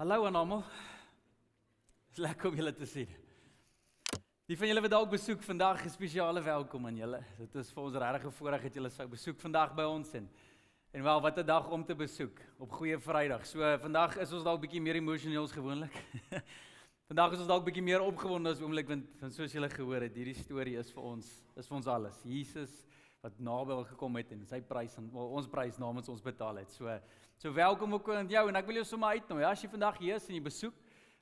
Hallo aan almal. Is lekker om julle te sien. Die van julle wat dalk besoek vandag, 'n spesiale welkom aan julle. Dit is vir ons regtig 'n voorreg dat julle sou besoek vandag by ons en wel wat 'n dag om te besoek op Goeie Vrydag. So vandag is ons dalk bietjie meer emosioneel as gewoonlik. Vandag is ons dalk bietjie meer opgewonde as oomblik want soos julle gehoor het, hierdie storie is vir ons alles. Jesus wat naby gekom het en sy prys en ons prys namens ons betaal het. So welkom ook aan jou en ek wil jou sommer uitnooi. As jy vandag hier is en jy besoek,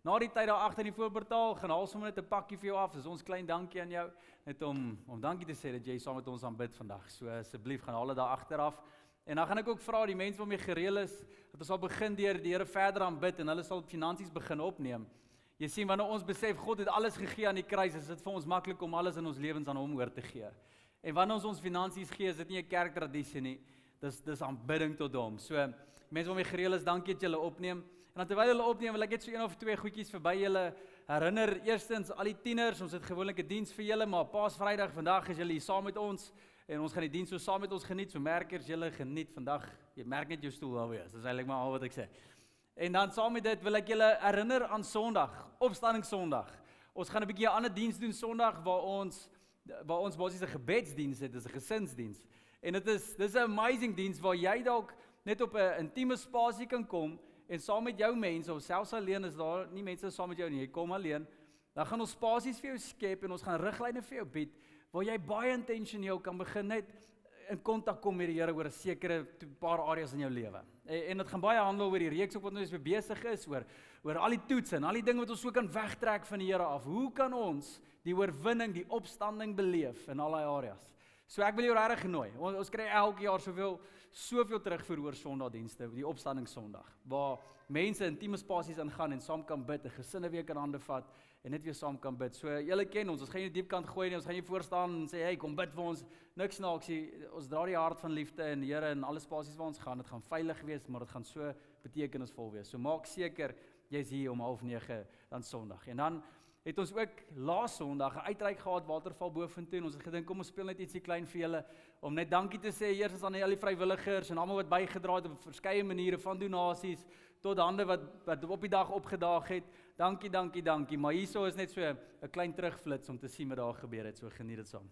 na die tyd daar agter in die voorportaal, gaan haal sommer net 'n pakkie vir jou af. Dis ons klein dankie aan jou, net om dankie te sê dat jy saam met ons aanbid vandag. So asseblief gaan haal dit daar agteraf. En dan gaan ek ook vra die mense waarmee gereël is, dat ons sal begin deur die Here verder aanbid en hulle sal finansies begin opneem. Jy sien, wanneer ons besef God het alles gegee aan die kruis, is dit vir ons maklik om alles in ons lewens aan hom oor te gee. En wanneer ons finansies gee, is dit nie 'n kerktradisie nie. Dis aanbidding tot hom. So mense waarmee gereël is, dankie dat julle opneem. En dan terwyl hulle opneem, wil ek net so een of twee goedjies verby julle herinner. Eerstens, al die tieners, ons het gewoonlik 'n diens vir julle, maar Paasvrydag vandag is julle hier saam met ons en ons gaan die diens so saam met ons geniet. So merkers, julle geniet vandag. Jy merk net jou stoel alweer. Dis eintlik maar al wat ek sê. En dan saam met dit wil ek julle herinner aan Sondag, Opstandingssondag. Ons gaan 'n bietjie 'n ander diens doen Sondag waar ons basies 'n gebedsdiens het, dis 'n gesinsdiens. En dis 'n amazing diens waar jy dalk net op 'n intieme spasie kan kom en saam met jou mense, of selfs alleen is daar nie mense saam met jou nie, jy kom alleen, dan gaan ons spasies vir jou skep en ons gaan riglyne vir jou bied, waar jy baie intentioneel kan begin net in kontak kom met die Here oor 'n sekere paar areas in jou lewe. En dit gaan baie handel oor die reeks wat ons besig is, oor al die toetse en al die dinge wat ons so kan wegtrek van die Here af. Hoe kan ons die oorwinning, die opstanding beleef in al daai areas? So ek wil jou regtig genooi. Ons kry elke jaar soveel terugverhoor Sondagdienste, die Opstandingssondag, waar mense intieme spasies ingaan en saam kan bid, 'n gesinne weer kan hande vat en net weer saam kan bid. So julle ken ons gaan nie diep kant gooi nie, ons gaan nie voor staan en sê hey, kom bid vir ons. Niks snaaks nie. Ons dra die hart van liefde en die Here in alle spasies waar ons gaan. Dit gaan veilig wees, maar dit gaan so betekenisvol wees. So maak seker jy's hier om 8:30 dan Sondag. En dan het ons ook laas Sondag 'n uitreik gehad Waterval Boventoe en ons het gedink kom ons speel net ietsie klein vir julle om net dankie te sê eers aan al die vrywilligers en almal wat bygedra het op verskeie maniere van donasies tot hande wat op die dag opgedaag het. Dankie. Maar hierso is net so 'n klein terugflits om te sien wat daar gebeur het. So geniet dit saam.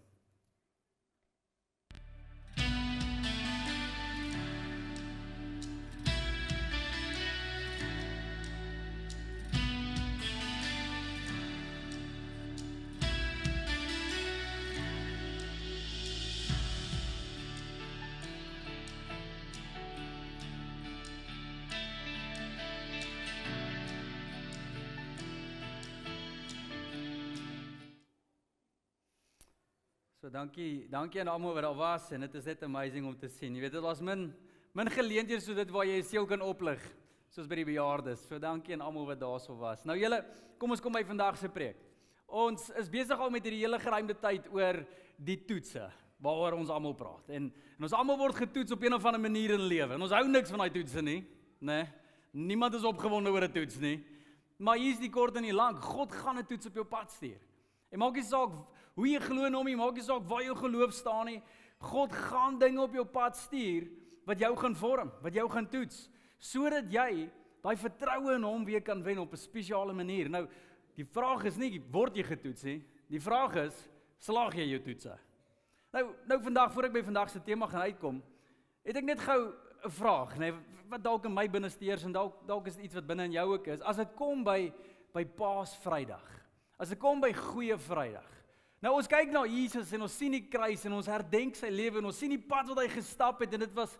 So dankie aan almal wat daar was en dit is net amazing om te sien. Jy weet dit was min geleenthede so dit waar jy siel kan oplig soos by die bejaardes. So dankie aan almal wat daarso was. Nou julle, kom by vandag se preek. Ons is besig al met hierdie hele geruimde tyd oor die toetse waaroor ons almal praat. En ons almal word getoets op een of ander manier in lewe. En ons hou niks van daai toetse nie, né? Niemand is opgewonde oor 'n toets nie. Maar hier's die kort en die lank. God gaan 'n toets op jou pad stuur. En maak nie saak hoe jy glo in hom nie, maak nie saak waar jou geloof staan nie. God gaan dinge op jou pad stuur wat jou gaan vorm, wat jou gaan toets, sodat jy daai vertroue in hom weer kan wen op 'n spesiale manier. Nou, die vraag is nie word jy getoets nie. Die vraag is, slaag jy jou toetse? Nou vandag voor ek by vandag se tema gaan uitkom, het ek net gou 'n vraag, nee, wat dalk in my binneste eers en dalk is dit iets wat binne in jou ook is. As dit kom by Paasvrydag. As dit kom by Goeie Vrydag. Nou ons kyk na Jesus en ons sien die kruis en ons herdenk sy lewe en ons sien die pad wat hy gestap het en dit was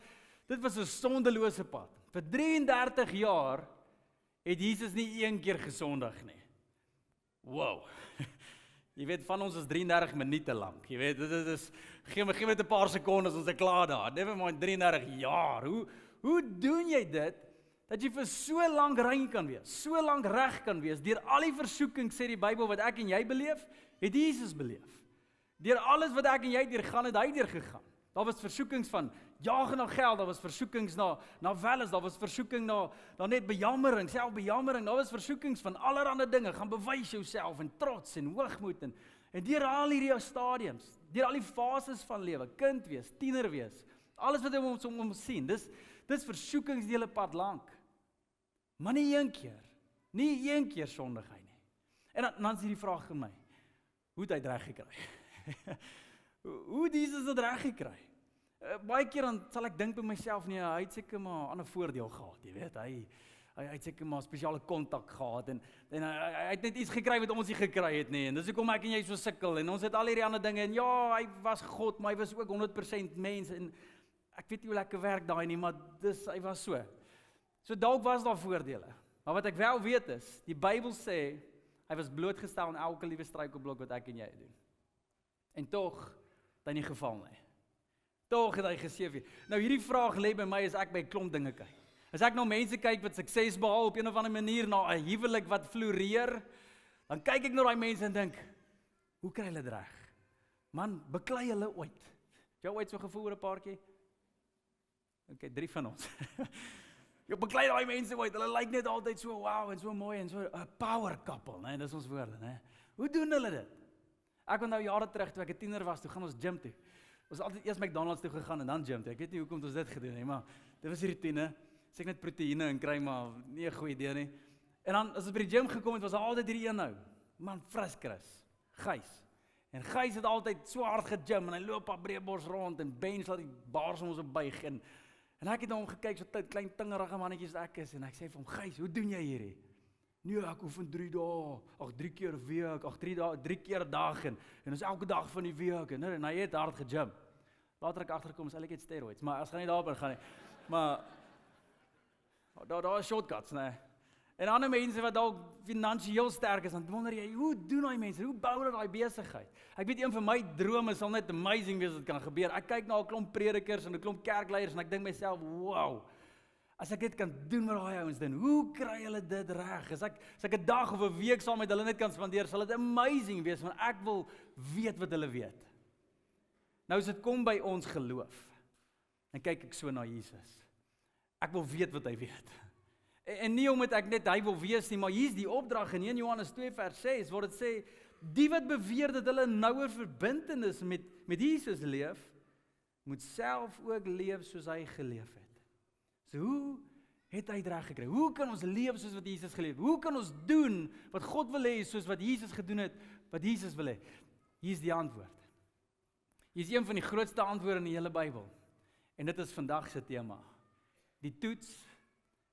'n sondelose pad. Vir 33 jaar het Jesus nie een keer gesondig nie. Wow. Jy weet van ons is 33 minute lank. Jy weet dit is gee my net 'n paar sekondes ons is klaar daar. Never mind 33 jaar. Hoe doen jy dit? Dat jy vir so lank rein kan wees, so lank reg kan wees, deur al die versoekings sê die Bybel wat ek en jy beleef, het Jesus beleef. Deur alles wat ek en jy deurgaan het hy deurgegaan. Daar was versoekings van jaag na geld, daar was versoekings na welles, daar was versoeking na net bejammering, selfbejammering, daar was versoekings van allerlei dinge, gaan bewys jouself en trots en hoogmoed en deur al hierdie stadiums, deur al die fases van lewe, kind wees, tiener wees, alles wat ons om sien, dis versoekings die hele pad lank. Maar nie een keer Nie een keer sondig hy nie. En dan is die vraag vir my, hoe het hy dit reg gekry? Hoe het Jesus dit reg gekry? Baie keer dan sal ek dink by myself, nee, hy het seker maar 'n ander voordeel gehad, jy weet, hy het seker maar spesiale kontak gehad, en hy het net iets gekry wat ons nie gekry het nie, en dis hoekom ek en jy so sukkel, en ons het al hierdie ander dinge, en ja, hy was God, maar hy was ook 100% mens, en ek weet nie hoe lekker werk daai nie, maar hy was so. So dalk was daar voordele, maar wat ek wel weet is, die Bybel sê, hy was blootgestel aan elke liewe struikelblok wat ek en jy doen. En tog, het hy nie geval nie. Tog het hy geseëvier. Nou hierdie vraag lê by my as ek by 'n klomp dinge kyk. As ek nou mense kyk wat sukses behaal op 'n of ander manier, na 'n huwelik wat floreer, dan kyk ek na daai mense en dink, hoe kry hulle dit reg? Man, beklei hulle ooit? Het jy ooit so gevoel oor 'n paartjie? Okay, 3 van ons. Jy beklei daai mense ooit, hulle lyk net altyd so wow en so mooi en so 'n power couple, né? Dis ons woorde, né? Hoe doen hulle dit? Ek onthou jare terug toe ek 'n tiener was, toe gaan ons gym toe. Ons het altyd eers McDonald's toe gegaan en dan gym toe. Ek weet nie hoekom ons dit gedoen het, maar dit was die routine. Sê net proteïene en kry maar nie 'n goeie idee nie. En dan as ons by die gym gekom het, was daar altyd hierdie een nou. Man, fris Chris, Gys. En Gys het altyd so hard gegym en hy loop op breëbors rond en bench laat die bars om ons op buig en ek het na hom gekyk, so klein tingerige mannetjies ek is, en ek sê vir hom, Gys, hoe doen jy hierdie? Nee, ek oefen 3 dae, 3 keer 'n week, 3 keer 'n dag, en ons elke dag van die week, en hy het hard gegym. Later ek agterkom, is eintlik net steroids, maar as gaan nie daarop gaan nie. Maar, daar is shortcuts, né? En ander mense wat dalk finansiëel sterk is, dan wonder jy, hoe doen daai mense? Hoe bou hulle daai besigheid? Ek weet een van my drome sal net amazing wees wat kan gebeur. Ek kyk na 'n klomp predikers en 'n klomp kerkleiers en ek dink myself, wow. As ek dit kan doen met daai ouens dan, hoe kry hulle dit reg? As ek 'n dag of 'n week saam met hulle net kan spandeer, sal dit amazing wees, want ek wil weet wat hulle weet. Nou as dit kom by ons geloof, dan kyk ek so na Jesus. Ek wil weet wat hy weet. En nie omdat ek net hy wil wees nie, maar hier's die opdrag in 1 Johannes 2 vers 6, waar dit sê, die wat beweer dat hulle 'n nouer verbintenis met Jesus leef, moet self ook leef soos hy geleef het. So hoe het hy dit reg gekry? Hoe kan ons leef soos wat Jesus geleef het? Hoe kan ons doen wat God wil hê soos wat Jesus gedoen het, wat Jesus wil hê? Hier is die antwoord. Hier is een van die grootste antwoorde in die hele Bybel. En dit is vandag se tema. Die toets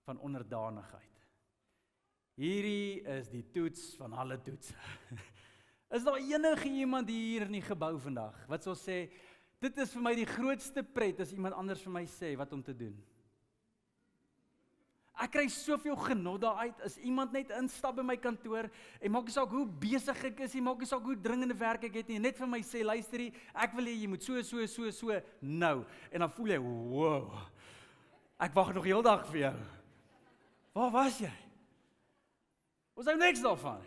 van onderdanigheid. Hierdie is die toets van alle toetse. Is daar enige iemand hier in die gebou vandag wat sal sê, dit is vir my die grootste pret as iemand anders vir my sê wat om te doen? Ek kry soveel genot daaruit as iemand net instap by my kantoor en maak nie saak hoe besig ek is, maak nie saak hoe dringende werk ek het nie, net vir my sê, luister hier, ek wil hê jy moet so nou. En dan voel jy, wow, ek wag nog heel dag vir jou. Waar was jy? Ons hou niks daarvan.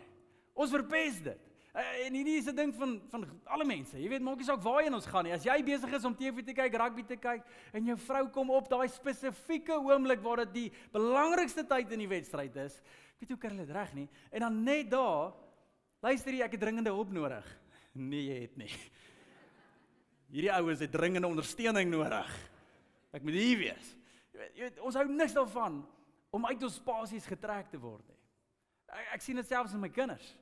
Ons verpes dit. En hierdie is 'n ding van alle mense. Jy weet, maak nie saak waarheen ons gaan nie. As jy besig is om TV te kyk, rugby te kyk, en jou vrou kom op daai spesifieke oomblik waar dit die belangrikste tyd in die wedstryd is, ek weet hoe kry hulle dit reg nie, en dan net daar, luister jy, ek het dringende hulp nodig. Nee, jy het nie. Hierdie ouens het dringende ondersteuning nodig. Ek moet hier wees. Jy weet, ons hou niks daarvan om uit ons spasies getrek te word nie. Ek sien dit selfs in my kinders.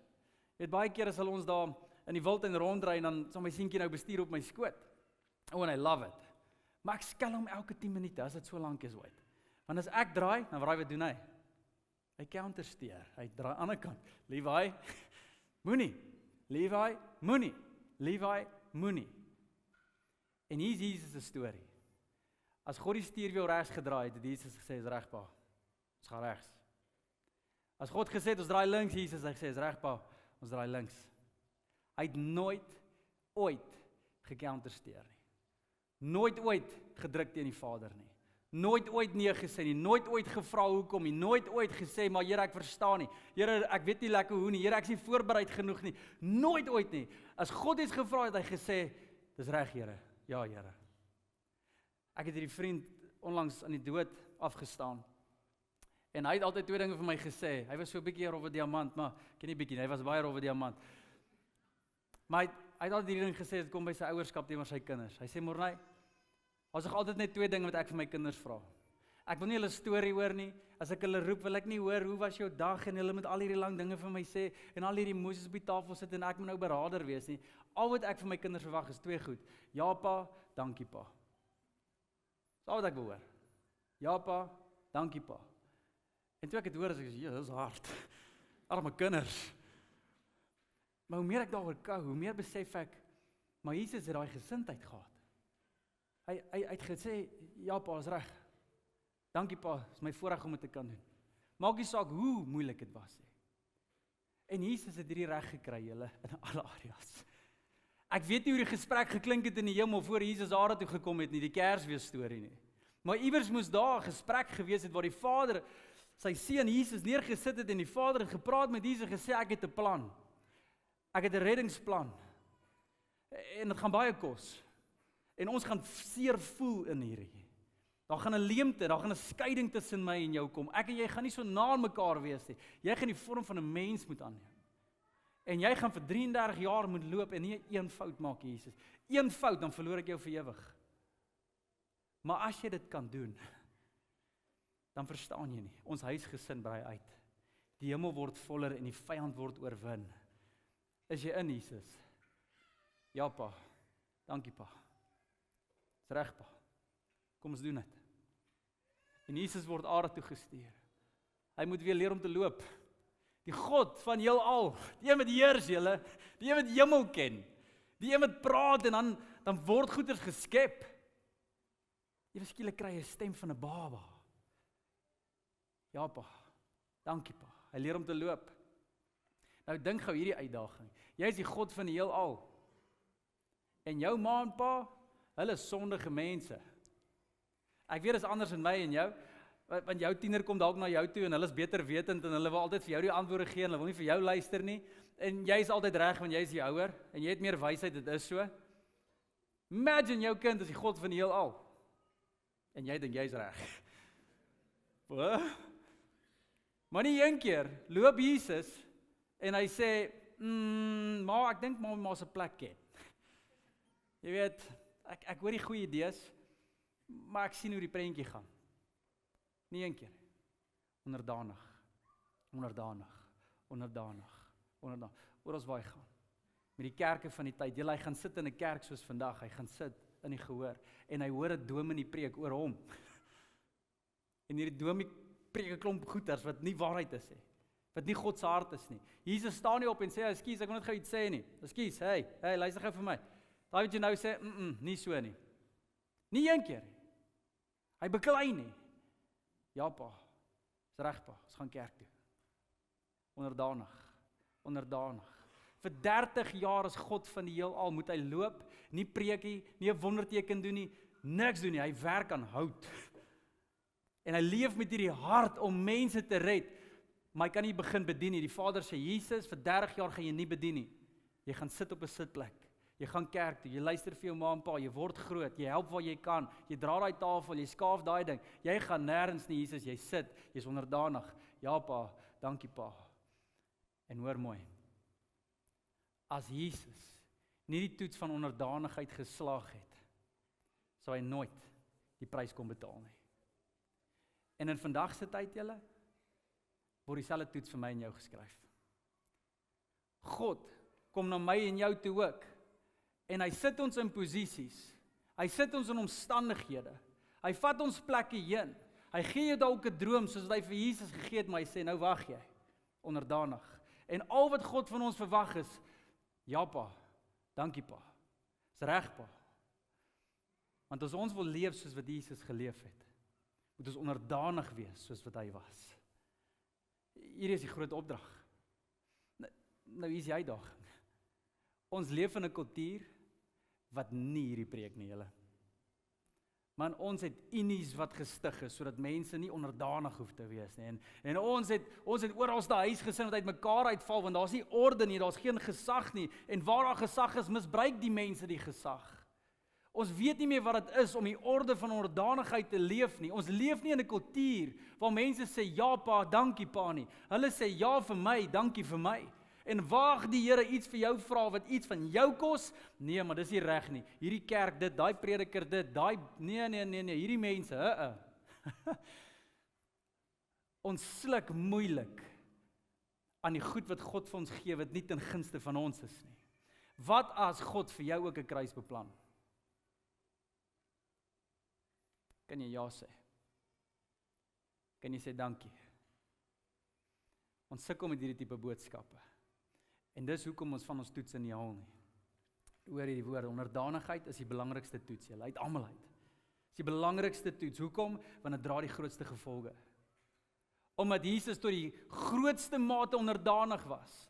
Jy weet, baie keer as ons daar in die wild en rondry, en dan sal my seentjie nou bestuur op my skoot. Oh, and I love it. Maar ek skel hom elke 10 minute, as dit so lank is ooit. Want as ek draai, dan wat doen hy? Hy countersteer, hy draai aan die ander kant. Levi, moenie. Levi, moenie. Levi, moenie. En hier is Jesus se storie. As God die stuurwiel regs gedraai het, het Jesus gesê, is reg, pa. Ons gaan regs. As God gesê het, ons draai links, Jesus het gesê, is reg, pa. Ons draai links. Hy het nooit, ooit gecountersteer nie. Nooit ooit gedruk teen die Vader nie. Nooit ooit nee gesê nie. Nooit ooit gevra hoekom nie. Nooit ooit gesê, maar Here, ek verstaan nie. Here, ek weet nie lekker hoe nie. Here, ek is nie voorbereid genoeg nie. Nooit ooit nie. As God iets gevra het, hy gesê, dis reg, Here. Ja, Here. Ek het hierdie vriend onlangs aan die dood afgestaan. En hy het altyd 2 dinge vir my gesê. Hy was so 'n bietjie rowwe diamant, maar ken nie bietjie, hy was baie rowwe diamant. Maar hy het altyd hierdie ding gesê, dit kom by sy ouerskap teenoor sy kinders. Hy sê, Morney, ons het altyd net 2 dinge wat ek vir my kinders vra. Ek wil nie hulle storie hoor nie. As ek hulle roep, wil ek nie hoor, hoe was jou dag? En hulle moet al hierdie lang dinge vir my sê, en al hierdie emosies op die tafel sit, en ek moet nou berader wees nie. Al wat ek van my kinders verwag is 2 goed. Ja pa, dankie pa. Dis al wat ek wil hoor. Ja pa, dankie pa. En toe ek het hoor, as ek sê, ja, dis hard. Arme kinders. Maar hoe meer ek daaroor kou, hoe meer besef ek, maar Jesus het daai gesindheid gehad. Hy het gesê, ja pa, is reg. Dankie pa, is my voorreg om dit te kan doen. Maak nie saak hoe moeilik dit was nie. En Jesus het hierdie reg gekry, julle, in alle areas. Ek weet nie hoe die gesprek geklink het in die hemel voor Jesus aarde toe gekom het nie, die Kersfees storie nie. Maar iewers moes daar 'n gesprek gewees het waar die Vader sy seun Jesus neergesit het en die Vader het gepraat met Jesus en gesê, ek het 'n plan. Ek het 'n reddingsplan. En dit gaan baie kos. En ons gaan seer voel in hierdie. Daar gaan 'n leemte, daar gaan 'n skeiding tussen my en jou kom. Ek en jy gaan nie so na mekaar wees nie. Jy gaan die vorm van 'n mens moet aanneem. En jy gaan vir 33 jaar moet loop en nie een fout maak, Jesus. Een fout, dan verloor ek jou vir ewig. Maar as jy dit kan doen, dan verstaan jy nie. Ons huisgesin brei uit. Die hemel word voller en die vyand word oorwin. Is jy in Jesus? Ja pa, dankie pa. Dis reg pa. Kom ons doen dit. En Jesus word aarde toe gestuur. Hy moet weer leer om te loop. Die God van heelal, die een wat heers julle, die een wat die hemel ken, die een wat praat en dan word goeders geskep. Ewe skielik kry hy 'n stem van 'n baba. Ja pa, dankie pa. Hy leer om te loop. Nou dink gou hierdie uitdaging. Jy is die God van die heelal. En jou ma en pa, hulle is sondige mense. Ek weet dit is anders in my en jou, want jou tiener kom dalk na jou toe en hulle is beter wetend en hulle wil altyd vir jou die antwoorde gee en hulle wil nie vir jou luister nie. En jy is altyd reg want jy is die ouer en jy het meer wysheid, dit is so. Imagine jou kind is die God van die heelal. En jy dink jy's reg. Maar nie een keer loop Jesus en hy sê, maar ek dink maar se plek het. Jy weet, ek hoor die goeie idees, maar ek sien hoe die prentjie gaan. Nie een keer. Onderdanig. Oor ons waar hy gaan. Met die kerke van die tyd. Hy gaan sit in 'n kerk soos vandag. Hy gaan sit in die gehoor. En hy hoor 'n dominee preek oor hom. En hierdie dominee preek 'n klomp goeters wat nie waarheid is nie. Wat nie God se hart is nie. Jesus staan nie op en sê, "Ekskuus, ek wil net gou iets sê nie. Ekskuus, hey, luister gou vir my." Daai wat jy nou sê, nie so nie. Nie een keer nie. Hy beklei nie. Ja pa, is reg pa, ons gaan kerk toe. Onderdanig. Vir 30 jaar as God van die heelal moet hy loop, nie preekie, nie 'n wonderteken doen nie, niks doen nie, hy werk aan hout. En hy leef met hierdie hart om mense te red, maar hy kan nie begin bedien nie. Die Vader sê, Jesus, vir 30 jaar gaan jy nie bedien nie. Jy gaan sit op 'n sitplek. Jy gaan kerk toe, jy luister vir jou ma en pa, jy word groot, jy help waar jy kan, jy dra daai tafel, jy skaaf daai ding. Jy gaan nêrens nie, Jesus, jy sit, jy's onderdanig. Ja pa, dankie pa. En hoor mooi. As Jesus nie die toets van onderdanigheid geslaag het, sou hy nooit die prys kon betaal nie. En in vandag se tyd julle, word dieselfde toets vir my en jou geskryf. God kom na my en jou toe ook. En hy sit ons in posisies. Hy sit ons in omstandighede. Hy vat ons plekke heen. Hy gee jou dalk 'n droom soos wat hy vir Jesus gegee het, maar hy sê, nou wag jy, onderdanig. En al wat God van ons verwag is, ja pa, dankie pa, is reg pa. Want as ons wil leef soos wat Jesus geleef het, moet ons onderdanig wees soos wat hy was. Hier is die groot opdrag. Nou hier is die uitdaging. Ons leef in 'n kultuur wat nie hierdie preek nie, julle. Maar ons het unies wat gestig is, sodat mense nie onderdanig hoef te wees nie. En ons het oral daai huisgesin wat uitmekaar uitval, want daar's nie orde nie, daar's geen gesag nie. En waar daar gesag is, misbruik die mense die gesag. Ons weet nie meer wat dit is om die orde van onderdanigheid te leef nie. Ons leef nie in 'n kultuur waar mense sê, ja pa, dankie pa nie. Hulle sê, ja vir my, dankie vir my. En waag die Here iets vir jou vra wat iets van jou kos? Nee, maar dis nie reg nie. Hierdie kerk dit, daai prediker dit, daai nee, hierdie mense, Ons sluk moeilik aan die goed wat God vir ons gee, wat nie ten gunste van ons is nie. Wat as God vir jou ook 'n kruis beplan? Kan jy ja sê? Kan jy sê dankie? Ons sukkel met hierdie tipe boodskappe. En dis hoekom ons van ons toets nie haal nie. Hoor hierdie woorde, onderdanigheid is die belangrikste toets, julle uit almal uit. Dis die belangrikste toets. Hoekom? Want dit dra die grootste gevolge. Omdat Jesus tot die grootste mate onderdanig was,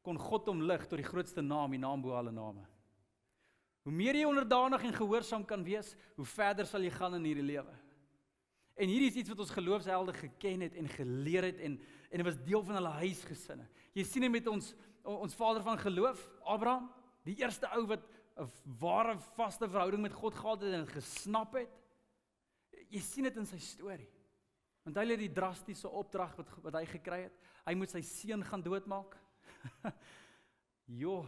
kon God hom lig tot die grootste naam, die naam bo alle name. Hoe meer jy onderdanig en gehoorsaam kan wees, hoe verder sal jy gaan in hierdie lewe. En hierdie is iets wat ons geloofshelde geken het en geleer het en dit was deel van hulle huisgesinne. Jy sien dit met ons vader van geloof, Abraham, die eerste ou wat 'n ware vaste verhouding met God gehad het en dit gesnap het. Jy sien dit in sy storie. Want hy het die drastiese opdrag wat hy gekry het. Hy moet sy seun gaan doodmaak. Jo.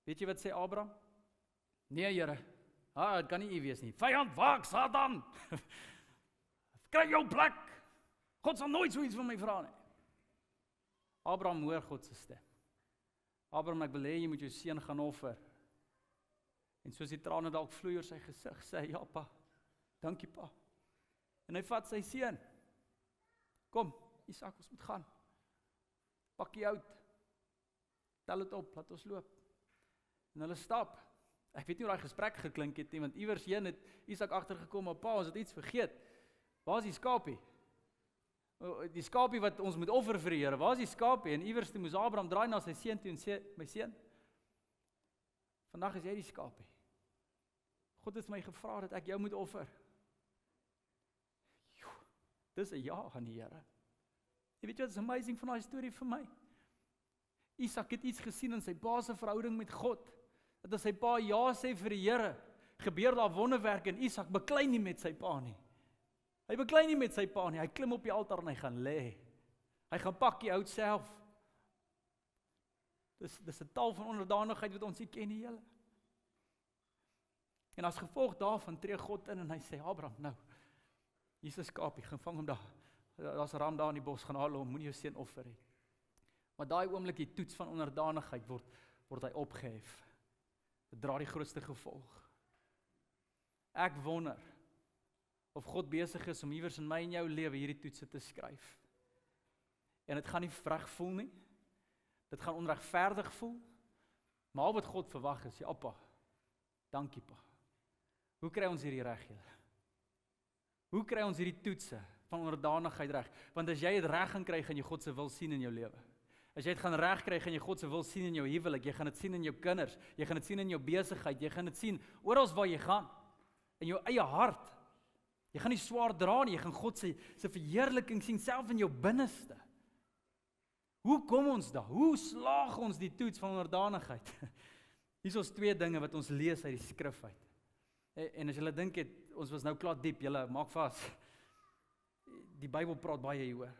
Weet jy wat sê Abraham? Nee, Here. Dit kan nie u wees nie. Vyand, waak, Satan! Kry jou plek! God sal nooit so iets van my vra nie. Abraham hoor God se stem. Abraham, ek wil hê jy moet jou seun gaan offer. En soos die trane dalk vloei oor sy gesig, sê hy, ja pa, dankie pa. En hy vat sy seun. Kom, Isak, ons moet gaan. Pak die hout. Tel dit op, laat ons loop. En hulle stap. Ek weet nie hoe daai gesprek geklink het nie, want iewers heen het Isak agtergekom, maar pa, ons het iets vergeet. Waar is die skapie? Die skapie wat ons moet offer vir die Here. Waar is die skapie? En iewers toe moes Abraham draai na sy seun toe en sê, my seun, vandag is jy die skapie. God het my gevra dat ek jou moet offer. Dis 'n ja aan die Here. Jy weet wat is amazing van daai storie vir my? Isak het iets gesien in sy pa se verhouding met God. Dat as sy pa ja sê vir die Here, gebeur daar wonderwerke en Isak beklei nie met sy pa nie. Hy beklei nie met sy pa nie. Hy klim op die altaar en hy gaan lê. Hy gaan pak die hout self. Dis 'n taal van onderdanigheid wat ons nie ken nie, julle. En as gevolg daarvan tree God in en hy sê, Abraham, nou, hier is 'n skapie, gaan vang hom daar. Daar's 'n ram daar in die bos, gaan haal hom, moenie jou seun offer nie. Maar daai oomblik die toets van onderdanigheid word hy opgehef. Dit dra die grootste gevolg. Ek wonder of God besig is om iewers in my en jou lewe hierdie toetse te skryf. En dit gaan nie reg voel nie. Dit gaan onregverdig voel. Maar al wat God verwag is, ja pa, dankie pa. Hoe kry ons hierdie reg, julle? Hoe kry ons hierdie toetse van onderdanigheid reg? Want as jy dit reg gaan kry, gaan jy God se wil sien in jou lewe. As jy dit gaan reg kry, gaan jy God se wil sien in jou huwelik, jy gaan dit sien in jou kinders, jy gaan dit sien in jou besigheid, jy gaan dit sien oral waar jy gaan, in jou eie hart. Jy gaan nie swaar dra nie, jy gaan God se verheerliking sien self in jou binneste. Hoe kom ons daar? Hoe slaag ons die toets van onderdanigheid? Hier is ons 2 dinge wat ons lees uit die skrif uit. En as julle dink ons was nou klaar diep, julle maak vas. Die Bybel praat baie hieroor.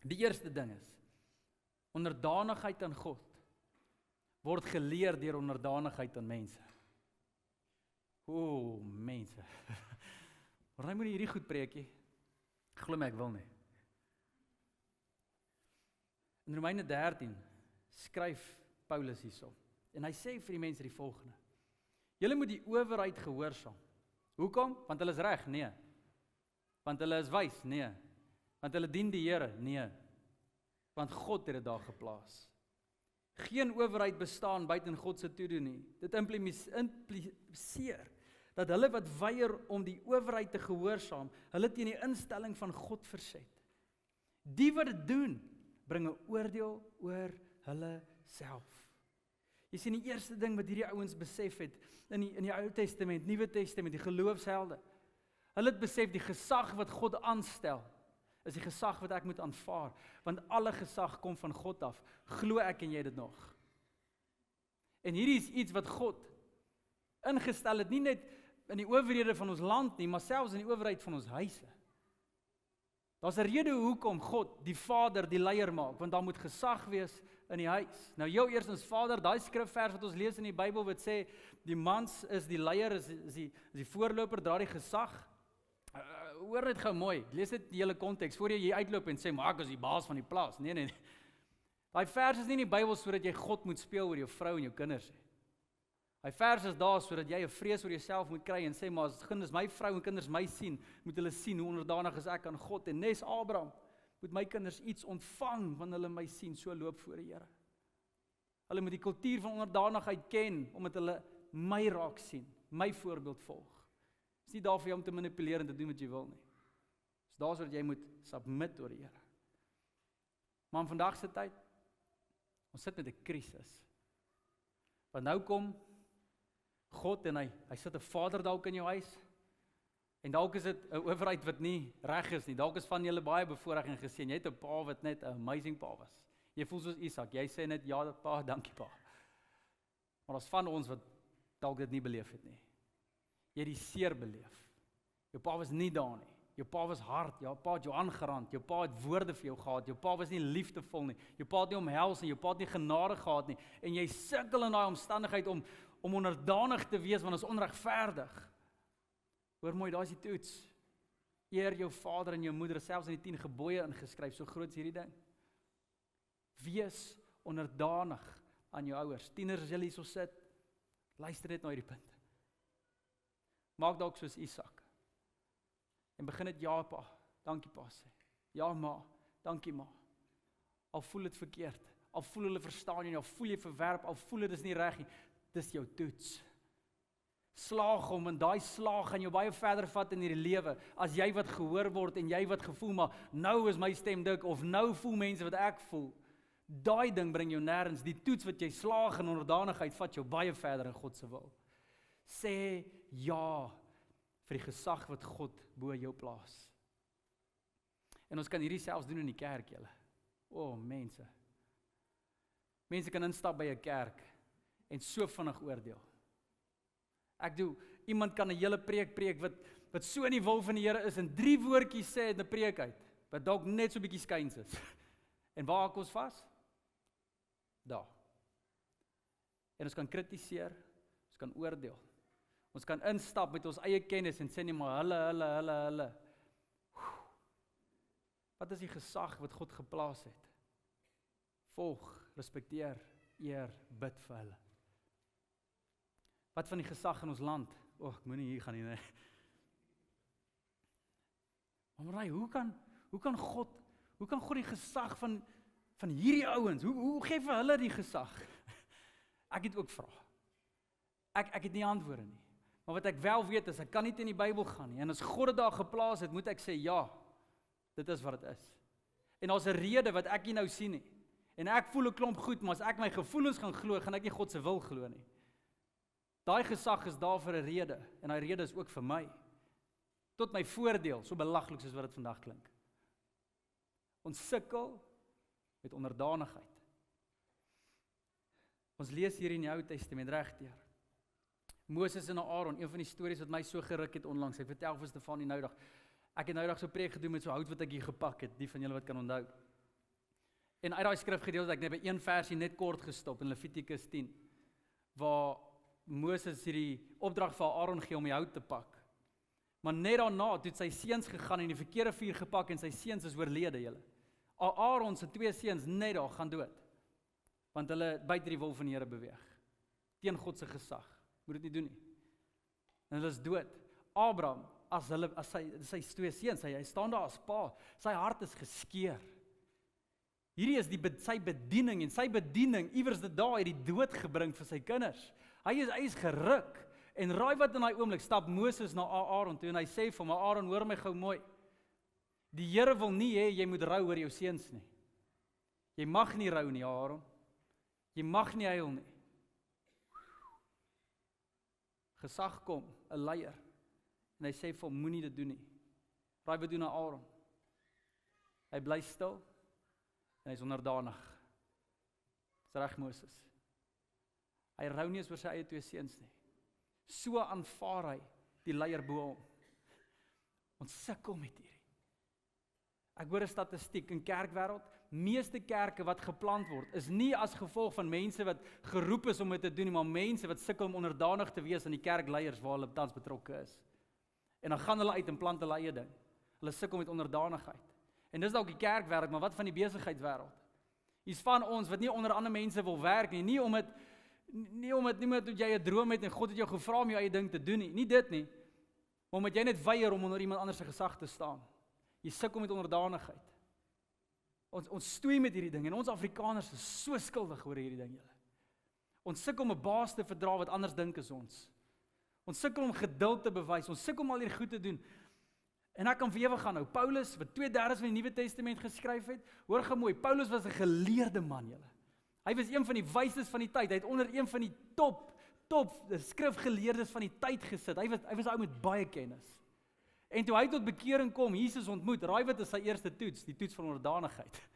Die eerste ding is, onderdanigheid aan God word geleer deur onderdanigheid aan mense. O, mense. Maar hy moet hierdie goed preekie. Glo my, ek wil nie. In Romeine 13 skryf Paulus hierso. En hy sê vir die mense die volgende. Julle moet die owerheid gehoorsaam. Hoekom? Want hulle is reg? Nee. Want hulle is wys? Nee. Want hulle dien die Here? Nee. Want God het dit daar geplaas. Geen owerheid bestaan buite God se toedoen nie. Dit impliseer dat hulle wat weier om die owerheid te gehoorsaam, hulle teen die instelling van God verset. Die wat dit doen, bring 'n oordeel oor hulle self. Jy sien die eerste ding wat hierdie ouens besef het in die Ou Testament, Nuwe Testament, die geloofshelde. Hulle het besef die gesag wat God aanstel is die gesag wat ek moet aanvaar, want alle gesag kom van God af. Glo ek en jy dit nog? En hierdie is iets wat God ingestel het, nie net in die owerhede van ons land nie, maar selfs in die owerheid van ons huise. Daar's 'n rede hoekom God die Vader die leier maak, want daar moet gesag wees in die huis. Nou jou eerstens Vader, daai skrifvers wat ons lees in die Bybel wat sê die mans is die leier, is die voorloper, dra die gesag. hoor net gou mooi, lees dit die hele konteks, voor jy uitloop en sê, maar ek is die baas van die plaas. Nee. Daai vers is nie in die Bybel sodat jy God moet speel oor jou vrou en jou kinders nie. Daai vers is daar sodat jy 'n vrees oor jouself moet kry en sê, maar as kinders my vrou en kinders my sien, moet hulle sien hoe onderdanig is ek aan God en nes Abraham, moet my kinders iets ontvang wanneer hulle my sien, so loop voor die Here. Hulle moet die kultuur van onderdanigheid ken, omdat hulle my raak sien, my voorbeeld volg. Dit is nie daar vir jou om te manipuleer en te doen wat jy wil nie. Dit is daar sodat jy moet submit oor die Here. Maar in vandag se tyd, ons sit met 'n krisis. Want nou kom God en hy sit 'n vader dalk in jou huis, en dalk is dit 'n owerheid wat nie reg is nie, dalk is van julle baie bevoorreg en geseën, jy het 'n pa wat net 'n amazing pa was. Jy voel soos Isak, jy sê net, ja pa, dankie pa. Maar daar's van ons wat dalk dit nie beleef het nie. Jy het die seer beleef. Jou pa was nie daar nie. Jou pa was hard, jou pa het jou aangerand, jou pa het woorde vir jou gehad, jou pa was nie liefdevol nie, jou pa het nie omhels nie, jou pa het nie genade gehad nie, en jy sukkel in daai omstandigheid om onderdanig te wees, want dit is onregverdig. Hoor mooi, daar is die toets. Eer jou vader en jou moeder, selfs in die 10 gebooie ingeskryf, so groot is hierdie ding. Wees onderdanig aan jou ouers. Tieners, as julle hierso sit, luister net na hierdie punt. Maak dalk soos Isak. En begin dit, ja pa, dankie pa sê. Ja ma, dankie ma. Al voel dit verkeerd, al voel hulle verstaan jy nie, al voel jy verwerp, al voel dit is nie reg nie, dis jou toets. Slaag hom, en daai slaag gaan jou baie verder vat in hierdie lewe, as jy wat gehoor word, en jy wat gevoel, maar nou is my stem dik, of nou voel mense wat ek voel. Daai ding bring jou nêrens, die toets wat jy slaag in onderdanigheid, vat jou baie verder in God se wil. Sê ja, vir die gesag wat God bo jou plaas. En ons kan hierdie selfs doen in die kerk, julle. Mense. Mense kan instap by 'n kerk en so vinnig oordeel. Iemand kan 'n hele preek wat so in die wil van die Here is en 3 woordjies sê in 'n preek uit, wat dalk net so 'n bietjie skuins is. En waar hak ons vas? Daar. En ons kan kritiseer, ons kan oordeel. Ons kan instap met ons eie kennis en sê nie maar hulle. Wat is die gesag wat God geplaas het? Volg, respekteer, eer, bid vir hulle. Wat van die gesag in ons land? Ek moenie hier gaan nie, nee. Maar hoe kan God die gesag van hierdie ouens, hoe gee vir hulle die gesag? Ek het ook vrae. Ek het nie antwoorde nie. Maar wat ek wel weet is, ek kan nie in die Bybel gaan nie. En as God dit daar geplaas het, moet ek sê, ja, dit is wat dit is. En daar's 'n rede wat ek nie nou sien nie. En ek voel 'n klomp goed, maar as ek my gevoelens gaan glo, gaan ek nie God se wil glo nie. Daai gesag is daar vir 'n rede, en daai rede is ook vir my. Tot my voordeel, so belaglik soos wat dit vandag klink. Ons sukkel met onderdanigheid. Ons lees hier in die Ou Testament regdeur. Moses en Aaron, een van die stories wat my so geruk het onlangs. Ek vertel vir Stefanie noudag. Ek het noudag so preek gedoen met so hout wat ek hier gepak het, die van julle wat kan onthou. En uit daai skrifgedeelte het ek net by een versie net kort gestop in Levitikus 10, waar Moses hierdie opdrag vir Aaron gee om die hout te pak. Maar net daarna het sy seuns gegaan en die verkeerde vuur gepak en sy seuns is oorlede, julle. Aaron se 2 seuns net daar gaan dood. Want hulle buite die wil van die Here beweeg. Teen God se gesag. Moet dit nie doen nie. En hulle is dood. Abraham, as sy 2 seuns, hy staan daar as pa, sy hart is geskeur. Hierdie is sy bediening, en sy bediening, iewers dit daar, het die dood gebring vir sy kinders. Hy is geruk, en raai wat in daai oomblik, stap Moses na Aaron toe, en hy sê vir hom, Aaron, hoor my gou mooi, die Here wil nie hê jy moet rou oor jou seuns nie. Jy mag nie rou nie, Aaron. Jy mag nie huil nie. Gesag kom, 'n leier, en hy sê vir hom, moenie dit doen nie. Raai wat doen na Aaron? Hy bly stil, en hy is onderdanig. Dis reg, Moses. Hy rou nie eens oor sy eie 2 seuns nie. So aanvaar hy die leier bo hom. Ons sukkel met hierdie. Ek hoor 'n statistiek in kerkwêreld, meeste kerke wat geplant word, is nie as gevolg van mense wat geroep is om dit te doen nie, maar mense wat sukkel om onderdanig te wees aan die kerkleiers waar hulle tans betrokke is. En dan gaan hulle uit en plant hulle eie ding. Hulle sukkel met onderdanigheid. En dis dalk die kerkwêreld, maar wat van die besigheidswêreld? Hier's van ons wat nie onder ander mense wil werk nie, nie omdat jy 'n droom het en God het jou gevra om jou eie ding te doen nie, nie dit nie, maar omdat jy net weier om onder iemand anders se gesag te staan. Jy sukkel met onderdanigheid. Ons stoei met hierdie ding en ons Afrikaners is so skuldig oor hierdie ding, julle. Ons sukkel om 'n baas te verdra wat anders dink as ons. Ons sukkel om geduld te bewys, ons sukkel om al hierdie goed te doen. En ek kan vir ewig gaan nou. Paulus, wat 2/3 van die Nuwe Testament geskryf het, hoor gou mooi, Paulus was 'n geleerde man, julle. Hy was een van die wyses van die tyd. Hy het onder een van die top skrifgeleerdes van die tyd gesit. Hy was 'n ou met baie kennis. En toe hy tot bekering kom, Jesus ontmoet, raai wat is sy eerste toets? Die toets van onderdanigheid.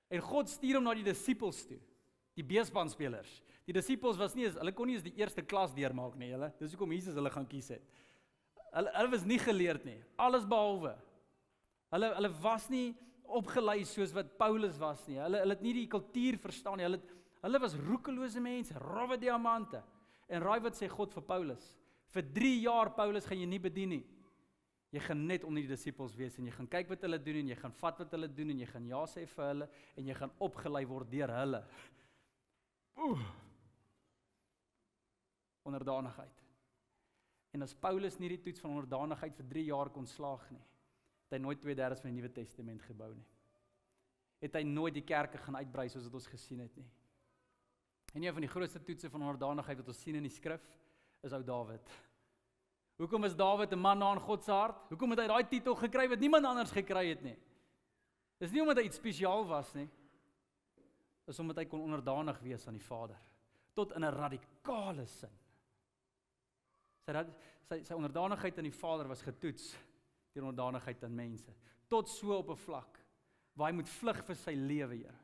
En God stuur hom na die disippels toe, die beespanspelers. Die disippels hulle kon nie eens die eerste klas deurmaak nie, julle. Dis hoekom Jesus hulle gaan kies het. Hulle was nie geleerd nie, alles behalwe. Hulle was nie opgelei soos wat Paulus was nie. Hulle het nie die kultuur verstaan nie. Hulle was roekelose mense, rowwe diamante. En raai wat sê God vir Paulus? Vir 3 jaar Paulus gaan jy nie bedien nie. Jy gaan net onder die disippels wees en jy gaan kyk wat hulle doen en jy gaan vat wat hulle doen en jy gaan ja sê vir hulle en jy gaan opgelei word deur hulle. Onderdanigheid. En as Paulus nie die toets van onderdanigheid vir 3 jaar kon slaag nie, het hy nooit 2/3 van die Nuwe Testament gebou nie. Het hy nooit die kerke gaan uitbrei soos wat ons gesien het nie. En een van die grootste toetse van onderdanigheid wat ons sien in die skrif, is ou Dawid. Hoekom is Dawid 'n man na in God se hart? Hoekom het hy daai titel gekry wat niemand anders gekry het nie? Dis nie omdat hy iets spesiaal was nie. Dis omdat hy kon onderdanig wees aan die Vader, tot in 'n radikale sin. Sy onderdanigheid aan die Vader was getoets deur onderdanigheid aan mense, tot so op 'n vlak waar hy moet vlug vir sy lewe, Here,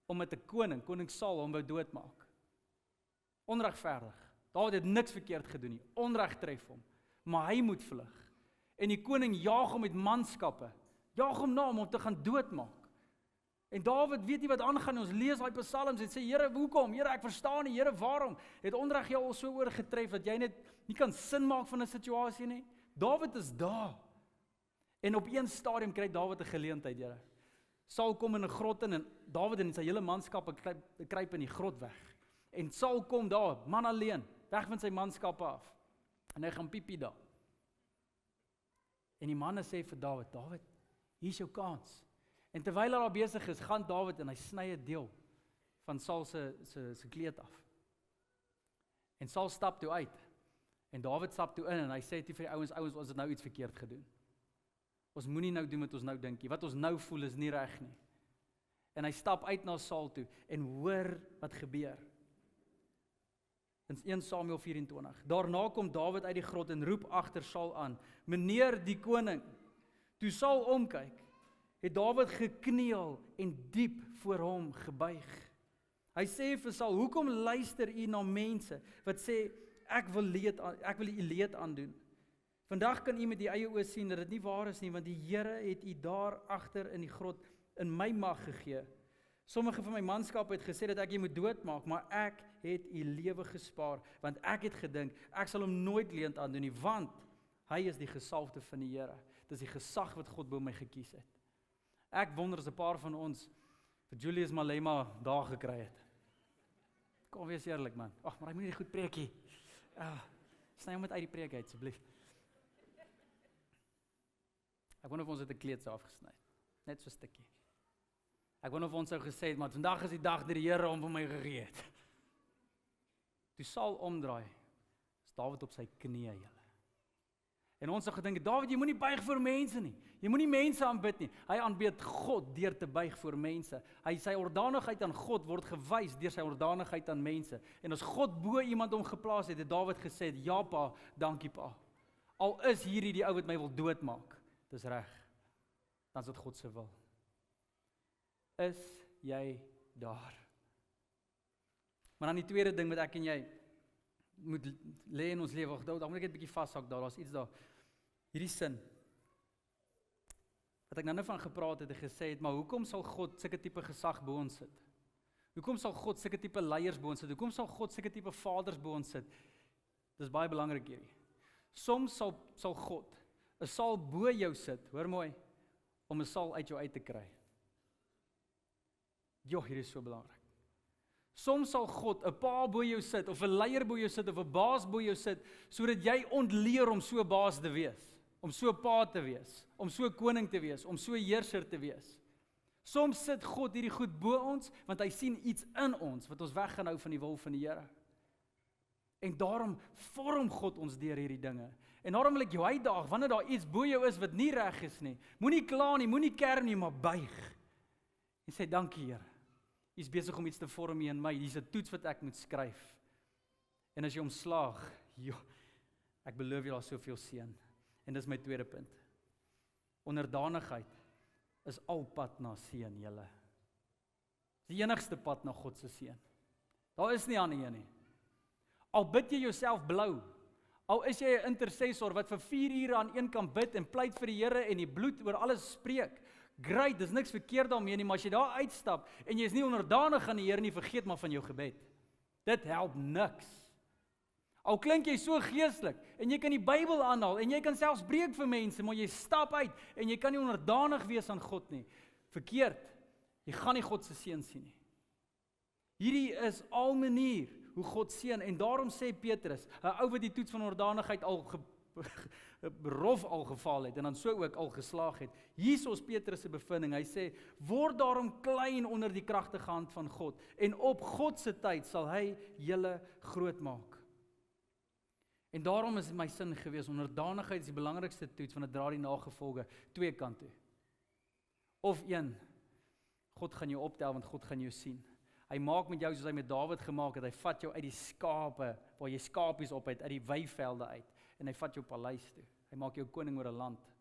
omdat 'n koning Saul hom wou doodmaak. Onregverdig. Dawid het niks verkeerd gedoen nie. Onreg tref hom, maar hy moet vlug. En die koning jaag hom met manskappe, jaag hom na om te gaan doodmaak. En Dawid weet nie wat aangaan nie. Ons lees daai psalms en sê, Here, hoekom? Here, ek verstaan nie. Here, waarom? Het onreg jou al so oorgetref dat jy net nie kan sin maak van 'n situasie nie? Dawid is daar. En op een stadium kry Dawid 'n geleentheid, Here. Saul kom in 'n grot in en Dawid en sy hele manskappe kruip in die grot weg. En Saul kom daar, man alleen, weg van sy manskappe af. En hy gaan piepie daar. En die manne sê vir Dawid, hier is jou kans. En terwyl hy daar besig is, gaan Dawid en hy sny 'n deel van Saul se kleed af. En Saul stap toe uit. En Dawid stap toe in en hy sê toe vir die ouens, ons het nou iets verkeerd gedoen. Ons moenie nou doen wat ons nou dink nie. Wat ons nou voel is nie reg nie. En hy stap uit na Saul toe en hoor wat gebeur. In 1 Samuel 24. Daarna kom Dawid uit die grot en roep agter Saul aan, meneer die koning. Toe Saul omkyk, het Dawid gekniel en diep voor hom gebuig. Hy sê vir Saul, hoekom luister u na mense wat sê, ek wil u leed aandoen? Vandag kan u met die eie oë sien dat dit nie waar is nie, want die Here het u daar agter in die grot in my mag gegee. Sommige van my manskap het gesê dat ek u moet doodmaak, maar ek het u lewe gespaar, want ek het gedink, ek sal hom nooit leed aandoen nie, want hy is die gesalfde van die Here. Dis die gesag wat God bo my gekies het. Ek wonder as 'n paar van ons vir Julius Malema daar gekry het. Kom wees eerlik, man. Ag, maar hy moet nie goed preekie. Sny hom met uit die preek uit, asseblief. Ek wonder of ons het 'n kleed sou afgesny. Net so 'n stukkie. Ek wonder of ons sou gesê het, maar vandag is die dag dat die Here hom vir my gegee het. Toe Saul omdraai, is Dawid op sy knieë, julle. En ons het gedink, Dawid, jy moenie buig voor mense nie. Jy moenie mense aanbid nie. Hy aanbid God deur te buig voor mense. Sy onderdanigheid aan God word gewys deur sy onderdanigheid aan mense. En as God bo iemand hom geplaas het, het Dawid gesê, ja pa, dankie pa. Al is hierdie die ou wat my wil doodmaak, dis reg. Dan is dit God se wil. Is jy daar? Maar dan die tweede ding wat ek en jy moet lê in ons lewe, dan moet ek net 'n bietjie vashak daar's iets daar. Hierdie sin wat ek nou van gepraat het en gesê het, maar hoekom sal God sulke tipe gesag bo ons sit? Hoekom sal God sulke tipe leiers bo ons sit? Hoekom sal God sulke tipe vaders bo ons sit? Dis baie belangrik hierdie. Soms sal God 'n saal bo jou sit, hoor mooi, om 'n saal uit jou uit te kry. Hier is so belangrik. Soms sal God 'n pa bo jou sit, of 'n leier bo jou sit, of 'n baas bo jou sit, sodat jy ontleer om so 'n baas te wees, om so 'n pa te wees, om so 'n koning te wees, om so 'n heerser te wees. Soms sit God hierdie goed bo ons, want hy sien iets in ons, wat ons weggaan hou van die wil van die Here. En daarom vorm God ons deur hierdie dinge. En daarom wil ek jou uitdaag, wanneer daar iets bo jou is wat nie reg is nie, moenie kla nie, moenie kerm nie, maar buig. En sê, dankie Here. U is besig om iets te vorm hier in my. Dis 'n toets wat ek moet skryf. En as jy omslaag, ek beloof jy daar soveel seën. En dis my tweede punt. Onderdanigheid is al pad na seën, julle. Dis die enigste pad na God se seën. Daar is nie ander een nie. Al bid jy jouself blou, al is jy 'n intercessor wat vir 4 ure aan een kant bid en pleit vir die Here en die bloed oor alles spreek, great, dis niks verkeerd daarmee nie, maar as jy daar uitstap en jy is nie onderdanig aan die Here nie, vergeet maar van jou gebed. Dit help niks. Al klink jy so geestelik en jy kan die Bybel aanhaal en jy kan selfs preek vir mense, maar jy stap uit en jy kan nie onderdanig wees aan God nie. Verkeerd. Jy gaan nie God se seën sien nie. Hierdie is al manier hoe God seën en daarom sê Petrus, 'n ou wat die toets van onderdanigheid rof al gefaal het en dan so ook al geslaag het. Hierso is Petrus se bevinding. Hy sê, word daarom klein onder die kragtige hand van God en op God se tyd sal hy julle groot maak. En daarom is my sin gewees, onderdanigheid is die belangrikste toets, want dit dra die nagevolge twee kant toe. Of een, God gaan jou optel, want God gaan jou sien. Hy maak met jou soos hy met Dawid gemaak het, hy vat jou uit die skape, waar jy skapies op het, uit die weivelde uit, en hy vat jou paleis toe. Hy maak jou koning oor 'n land.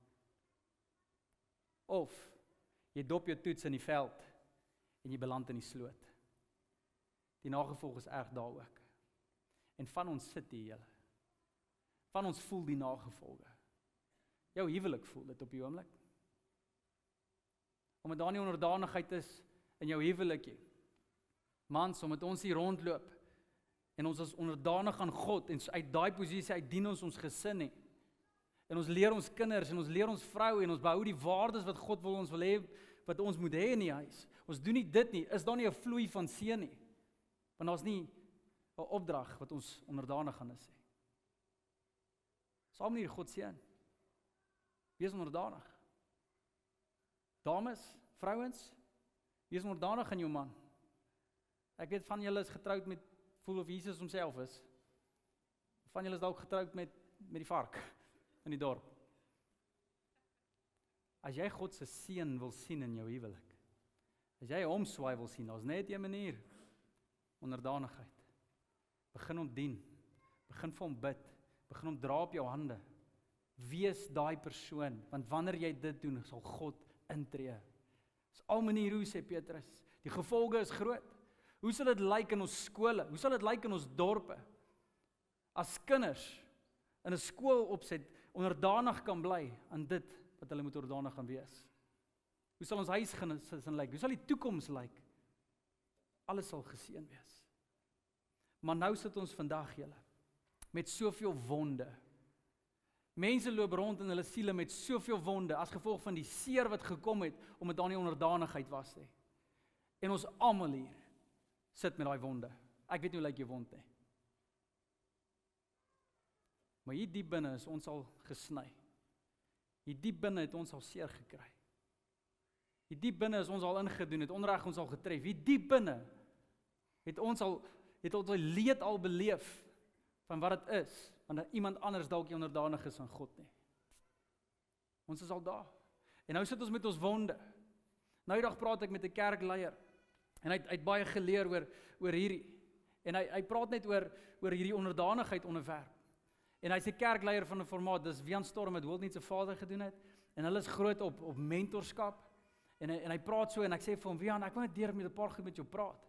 Of, jy dop jou toets in die veld, en jy beland in die sloot. Die nagevolg is erg daar ook. En van ons sit hier, julle. Van ons voel die nagevolge. Jou huwelik voel dit op die oomblik. Omdat daar nie onderdanigheid is in jou huwelikie. Mans, omdat ons hier rondloop en ons is onderdanig aan God en uit daai posisie uit dien ons gesin nie. En ons leer ons kinders en ons leer ons vrou en ons behou die waardes wat God wil hê, wat ons moet hê in die huis. Ons doen nie dit nie, is daar nie 'n vloei van seën nie. Want daar's nie 'n opdrag wat ons onderdanig gaan is nie. Saam met God seën. Wees onderdanig. Dames, vrouens, wees onderdanig aan jou man. Ek weet van julle is getroud met voel of Jesus homself is. Van julle is dalk getroud met die vark in die dorp. As jy God se seën wil sien in jou huwelik, as jy hom swaai wil sien, daar's net 'n manier. Onderdanigheid. Begin hom dien. Begin vir hom bid. Begin hom dra op jou hande. Wees daai persoon, want wanneer jy dit doen, sal God intree. Dis al manier hoe, sê Petrus. Die gevolge is groot. Hoe sal dit lyk in ons skole? Hoe sal dit lyk in ons dorpe? As kinders in 'n skool opset, onderdanig kan bly aan dit wat hulle moet onderdanig gaan wees. Hoe sal ons huisgesin lyk? Hoe sal die toekoms lyk? Alles sal geseën wees. Maar nou sit ons vandag, julle, met soveel wonde. Mense loop rond in hulle siele met soveel wonde as gevolg van die seer wat gekom het omdat daar nie onderdanigheid was nie. En ons almal hier sit met daai wonde. Ek weet nie hoe lyk jou wond nie. Maar hier diep binne is ons al gesny. Hier diep binne het ons al seer gekry. Hier diep binne is ons al ingedoen, het onreg ons al getref. Hier diep binne het ons al leed al beleef van wat dit is, want iemand anders dalk nie onderdanig is aan God nie. Ons is al daar. En nou sit ons met ons wonde. Nou die dag praat ek met 'n kerkleier, en hy het baie geleer oor hierdie. En hy praat net oor hierdie onderdanigheid onderwerp. En hy's 'n kerkleier van 'n formaat, dis Wian Storm wat World Need se vader gedoen het, en hulle is groot op mentorskap. En hy praat so, en ek sê vir hom, Wian, ek wil net deur met 'n paar goed met jou praat.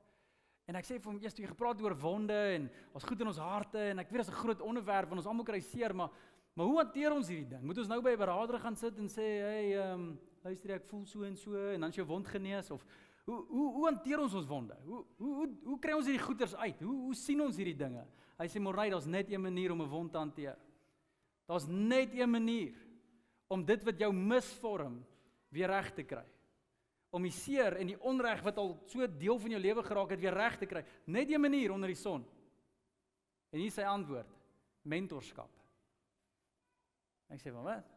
En ek sê vir hom, jy het gepraat oor wonde, en ons goed in ons harte, en ek weet dit is 'n groot onderwerp, want ons almal kry seer, maar hoe hanteer ons hierdie ding? Moet ons nou by 'n beraader gaan sit en sê, hey, luister, ek voel so, en dan is jou wond genees, of hoe hanteer ons wonde? Hoe kry ons hierdie goeters uit? Hoe sien ons hierdie dinge? Hy sê, Morney, daar's net een manier om 'n wond te hanteer. Daar's net een manier om dit wat jou misvorm, weer reg te kry. Om die seer en die onreg wat al so deel van jou lewe geraak het, weer reg te kry. Net die manier onder die son. En hier is sy antwoord, mentorskap. Ek sê van wat?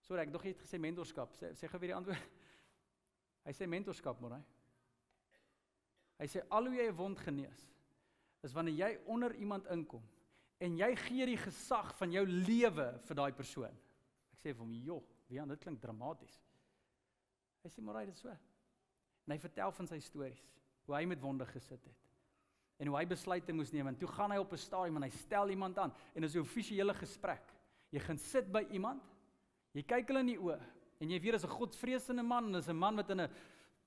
Sorry, ek dog jy het gesê mentorskap. Sê gou weer die antwoord. Hy sê mentorskap, maar hy sê al hoe jy 'n wond genees, is wanneer jy onder iemand inkom, en jy gee die gesag van jou lewe vir daai persoon. Ek sê vir hom, joh, Wian, dit klink dramaties. Hy sê, maar dit is so. En hy vertel van sy stories, hoe hy met wonde gesit het. En hoe hy besluite moes neem, en toe gaan hy op 'n stadium en hy stel iemand aan, en dit is 'n offisiële gesprek. Jy gaan sit by iemand, jy kyk hulle in die oë, en jy weet as 'n godvreesende man, en is 'n man wat in 'n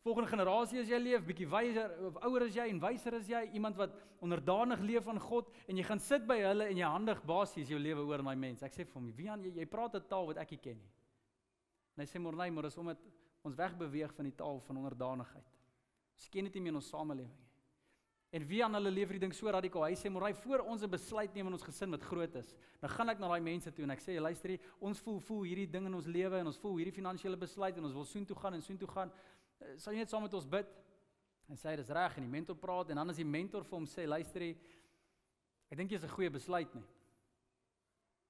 volgende generasie as jy leef, bietjie wyser, of ouer as jy, en wyser as jy, iemand wat onderdanig leef aan God, en jy gaan sit by hulle, en jy handig basies jou lewe oor aan daai mens. Ek sê vir hom, Wian, jy praat 'n taal wat ek nie ken nie. En hy sê, maar dis omdat ons wegbeweeg van die taal van onderdanigheid. Ons ken dit nie meer in ons samelewing nie. En wie aan hulle leef die ding so radikaal. Hy sê, maar voor ons 'n besluit neem in ons gesin wat groot is, dan gaan ek na daai mense toe en ek sê, luister hier, ons voel hierdie ding in ons lewe en ons voel hierdie finansiële besluit en ons wil soontoe gaan. Sal jy net saam met ons bid? En sê, dis reg, en die mentor praat en dan as die mentor vir hom sê, luister hier, ek dink jy is 'n goeie besluit nie.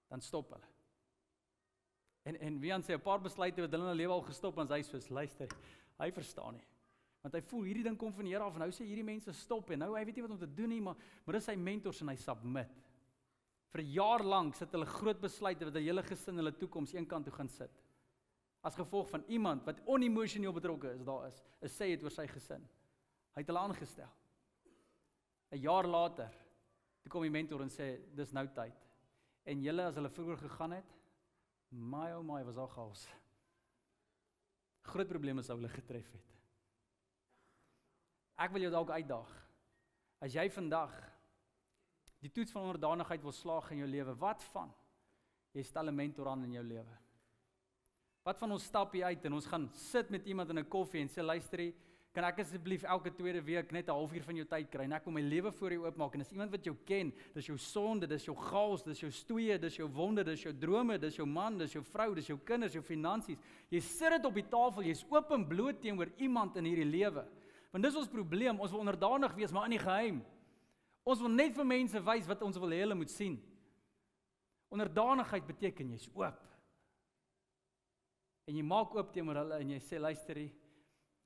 Dan stop hulle. En Wian sê, 'n paar besluite wat hulle in hulle lewe al gestop, en hy soos, luister, hy verstaan nie. Want hy voel, hierdie ding kom van die Here af, en nou sê hierdie mense stop, en nou hy weet nie wat om te doen nie, maar dis sy mentors en hy submit. Vir 'n jaar lank sit hulle groot besluite, wat die hele gesin hulle toekoms een kant toe gaan sit. As gevolg van iemand wat onemosioneel betrokke is, sê het oor sy gesin. Hy het hulle aangestel. 'n jaar later, toe kom die mentor en sê, dis nou tyd. En julle, as hulle vroeër gegaan het, my, was al chaos. Groot probleme sou hulle getref het. Ek wil jou dalk uitdaag. As jy vandag die toets van onderdanigheid wil slaag in jou lewe, wat van? Jy stel 'n mentor aan in jou lewe. Wat van ons stap hier uit en ons gaan sit met iemand in 'n koffie en sê, luister, kan ek asseblief elke tweede week net 'n halfuur van jou tyd kry en ek wil my lewe voor jou oopmaak, en dis iemand wat jou ken, dis jou sonde, dis jou chaos, dis jou stoeie, dis jou wonde, dis jou drome, dis jou man, dis jou vrou, dis jou kinders, jou finansies. Jy sit dit op die tafel, jy's oop en bloot teenoor iemand in hierdie lewe. Want dis ons probleem, ons wil onderdanig wees, maar in die geheim. Ons wil net vir mense wys wat ons wil hê hulle moet sien. Onderdanigheid beteken jy's oop. En jy maak oop teenoor hulle en jy sê, luister,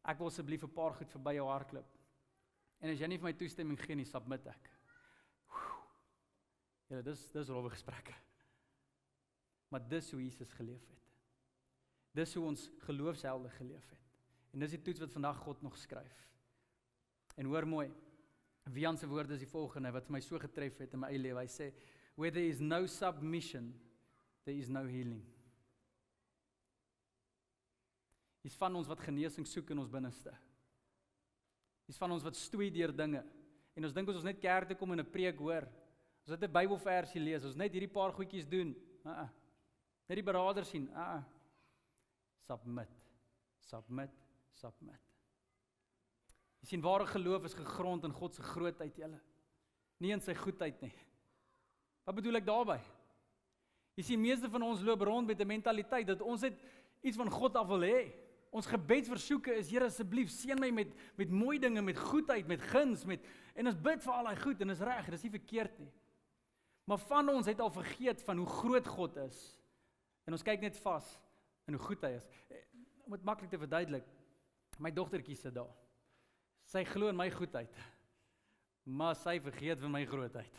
ek wil asseblief 'n paar goed verby jou hardloop. En as jy nie vir my toestemming gee nie, submit ek. Ja, dis rowwe gesprekke. Maar dis hoe Jesus geleef het. Dis hoe ons geloofshelde geleef het. En dis die toets wat vandag God nog skryf. En hoor mooi, Wian se woorde is die volgende, wat my so getref het in my eie lewe. Hy sê, where there is no submission, there is no healing. Dis van ons wat genesing soek in ons binneste. Dis van ons wat stoei deur dinge. En ons dink ons net kerk toe kom en 'n preek hoor. Ons net 'n Bybelversie lees, ons net hierdie paar goedjies doen. Net die berader sien. Submit. Jy sien, ware geloof is gegrond in God se grootheid, julle. Nie in sy goedheid nie. Wat bedoel ek daarby? Jy sien, meeste van ons loop rond met 'n mentaliteit dat ons net iets van God af wil hê. Ons gebedsversoeke is, Here, asseblief seën my met mooi dinge, met goedheid, met guns, en ons bid vir al daai goed en is reg, dis nie verkeerd nie. Maar van ons het al vergeet van hoe groot God is. En ons kyk net vas in hoe goed hy is. Om dit maklik te verduidelik, my dogtertjie sit daar. Sy glo in my goedheid, maar sy vergeet van my grootheid.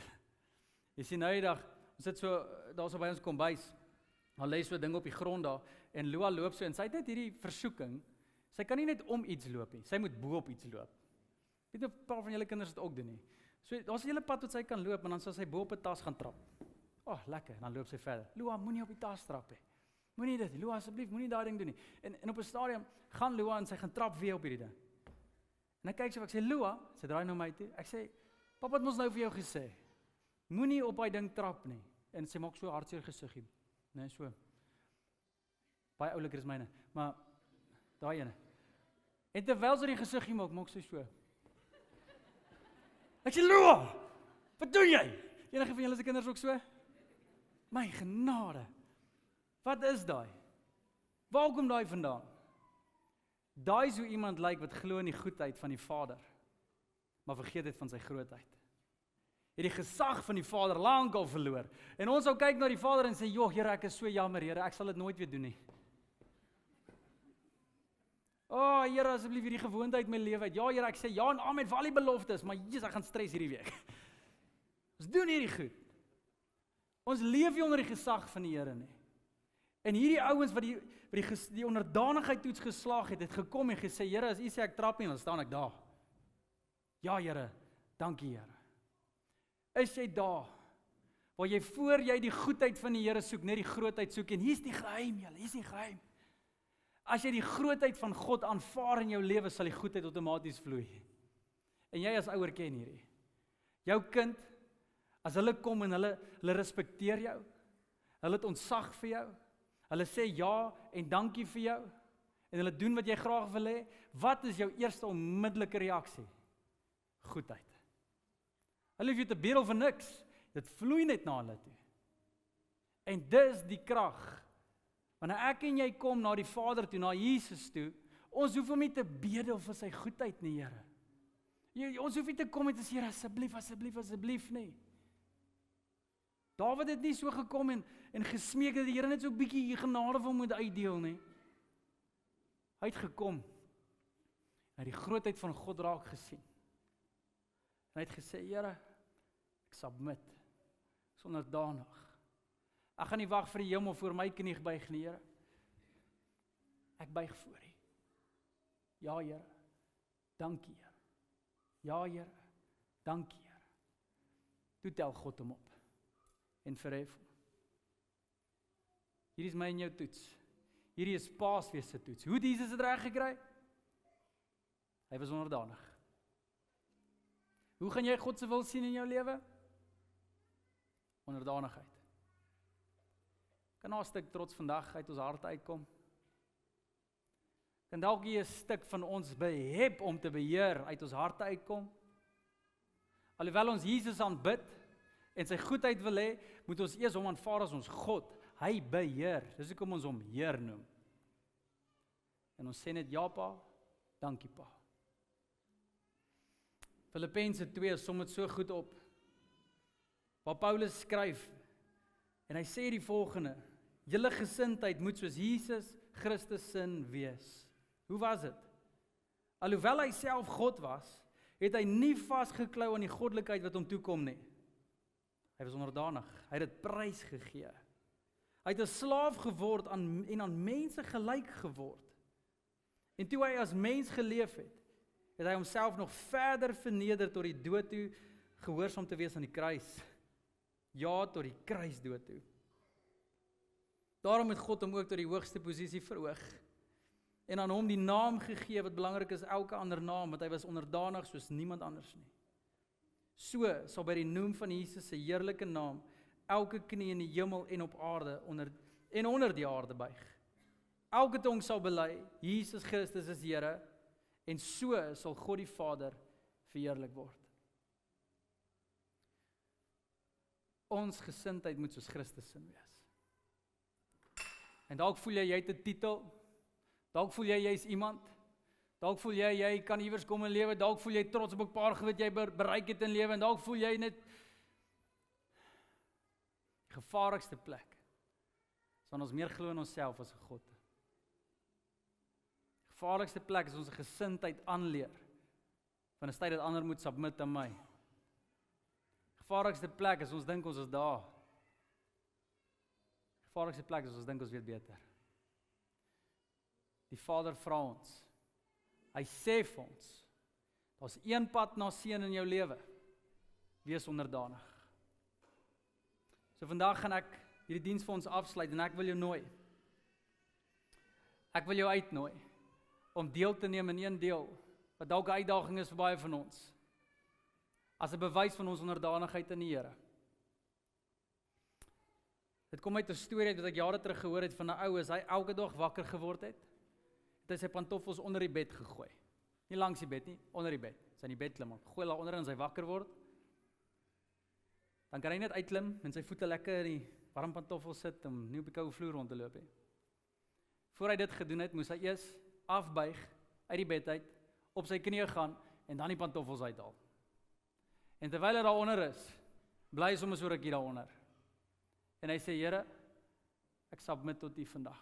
Jy sien, nou die dag, ons sit so, daar so by ons kombuis, al lê so 'n ding op die grond daar, en Lua loop so, en sy het net hierdie versoeking, sy kan nie net om iets loop nie, sy moet bo op iets loop. Weet jy, 'n paar van julle kinders het ook doen nie. So, daar's 'n hele pad wat sy kan loop, en dan sal sy bo op 'n tas gaan trap. Lekker, en dan loop sy verder. Lua, moenie op die tas trap nie. Moenie dit, Lua, asseblief, moenie daai ding doen nie. En op 'n stadium gaan Lua en sy gaan trap weer op hierdie ding. En ek kyk so, ek sê, Lua, sy draai nou my toe, ek sê, papa het mos nou vir jou gesê, moenie op daai ding trap nie. En sy maak so hartseer gesiggie. Nee, so. Baie ouliker is myne, maar daai ene. En terwyl sy die gesiggie maak sy so. Ek sê, Lua, wat doen jy? Enige van julle se kinders ook so? My genade. Wat is daai? Waar kom daai vandaan? Daai is hoe iemand lyk wat glo in die goedheid van die Vader, maar vergeet het van sy grootheid. Het die gesag van die Vader lank al verloor. En ons sou kyk na die Vader en sê, "Joh, Here, ek is so jammer, Here, ek sal dit nooit weer doen nie." "O, Here, asseblief hierdie gewoonte uit my lewe uit. Ja, Here, ek sê ja en amen vir al die beloftes, maar Jesus, ek gaan stres hierdie week." Ons doen hierdie goed. Ons leef nie onder die gesag van die Here nie. En hierdie ouens wat die onderdanigheid toets geslaag het gekom en gesê, "Here, as U sê ek trap nie, dan staan ek daar." "Ja, Here, dankie, Here." Is jy daar, waar jy voor jy die goedheid van die Here soek, net die grootheid soek, en hier's die geheim, julle, hier's die geheim. As jy die grootheid van God aanvaar in jou lewe, sal die goedheid outomaties vloei. En jy as ouer ken hierdie. Jou kind, as hulle kom en hulle respekteer jou, hulle het ontzag vir jou, hulle sê ja en dankie vir jou, en hulle doen wat jy graag wil hê, wat is jou eerste onmiddellike reaksie? Goedheid. Hulle hoef jou te bedel vir niks, dit vloei net na hulle toe. En dis die krag. Wanneer ek en jy kom na die Vader toe, na Jesus toe, ons hoef hom nie te bedel vir sy goedheid nie, Here. Ons hoef nie te kom en te sê, Here, asseblief, asseblief, asseblief nie. Dawid het nie so gekom en gesmeek dat die Here net so 'n bietjie genade vir hom moet uitdeel nie. Hy het gekom, hy het die grootheid van God raak gesien. En hy het gesê, Here, ek submit, ek is onderdanig. Ek gaan nie wag vir die hemel voor my knie buig nie, Here. Ek buig voor U. Ja, Here. Dankie, Here. Ja, Here. Dankie, Here. Toe tel God hom op en verhef hom. Hierdie is my en jou toets. Hierdie is Paasfees se toets. Hoe het Jesus dit reg gekry? Hy was onderdanig. Hoe gaan jy God se wil sien in jou lewe? Onderdanigheid. Kan daar 'n stuk trots vandag uit ons harte uitkom? Kan dalk hier 'n stuk van ons behep om te beheer uit ons harte uitkom? Alhoewel ons Jesus aanbid en sy goedheid wil hê, moet ons eers hom aanvaar as ons God. Hy beheer. Dis hoekom ons hom Heer noem. En ons sê net ja, Pa, dankie, Pa. Filippense 2 som dit so goed op, waar Paulus skryf, en hy sê die volgende, julle gesindheid moet soos Jesus Christus sin wees. Hoe was dit? Alhoewel hy self God was, het hy nie vasgeklou aan die goddelikheid wat hom toekom nie. Hy was onderdanig, hy het dit prys gegee. Hy het 'n slaaf geword en aan mense gelyk geword. En toe hy as mens geleef het hy homself nog verder verneder tot die dood toe, gehoorsaam te wees aan die kruis. Ja, tot die kruisdood toe. Daarom het God hom ook tot die hoogste posisie verhoog en aan hom die naam gegee wat belangrik is elke ander naam, want hy was onderdanig soos niemand anders nie. So sal by die noem van Jesus se heerlike naam elke knie in die hemel en op aarde onder die aarde buig. Elke tong sal bely, Jesus Christus is Here, en so sal God die Vader verheerlik word. Ons gesindheid moet soos Christus sin wees. En dalk voel jy het 'n titel, dalk voel jy jy's iemand, dalk voel jy kan iewers kom in lewe, dalk voel jy trots op 'n paar goed wat jy bereik het in lewe, en dalk voel jy net die gevaarlikste plek is wanneer ons meer glo in onsself as in God. Die gevaarlikste plek is ons gesindheid aanleer van 'n tyd dat ander moet submit aan my. Die gevaarlikste plek is ons dink ons is daar. Die gevaarlikste plek is ons dink ons weet beter. Die Vader vra ons, hy sê vir ons, daar's een pad na seën in jou lewe, wees onderdanig. So vandag gaan ek hierdie diens vir ons afsluit en ek wil jou nooi. Ek wil jou uitnooi om deel te neem in een deel, wat dalk 'n uitdaging is vir baie van ons, as 'n bewys van ons onderdanigheid in die Here. Dit kom uit 'n storie wat ek jare terug gehoor het van 'n ou, as hy elke dag wakker geword het hy sy pantoffels onder die bed gegooi. Nie langs die bed nie, onder die bed. Sy in die bed klim, gooi daar onder en sy wakker word. Dan kan hy net uitklim en sy voete lekker in die warm pantoffels sit om nie op die koue vloer rond te loop nie. Voor hy dit gedoen het, moes hy eers afbuig, uit die bed uit, op sy knieë gaan, en dan die pantoffels uithaal. En terwyl hy daaronder is, bly hy sommer so rukkie daaronder. En hy sê, Here, ek submit tot U vandag.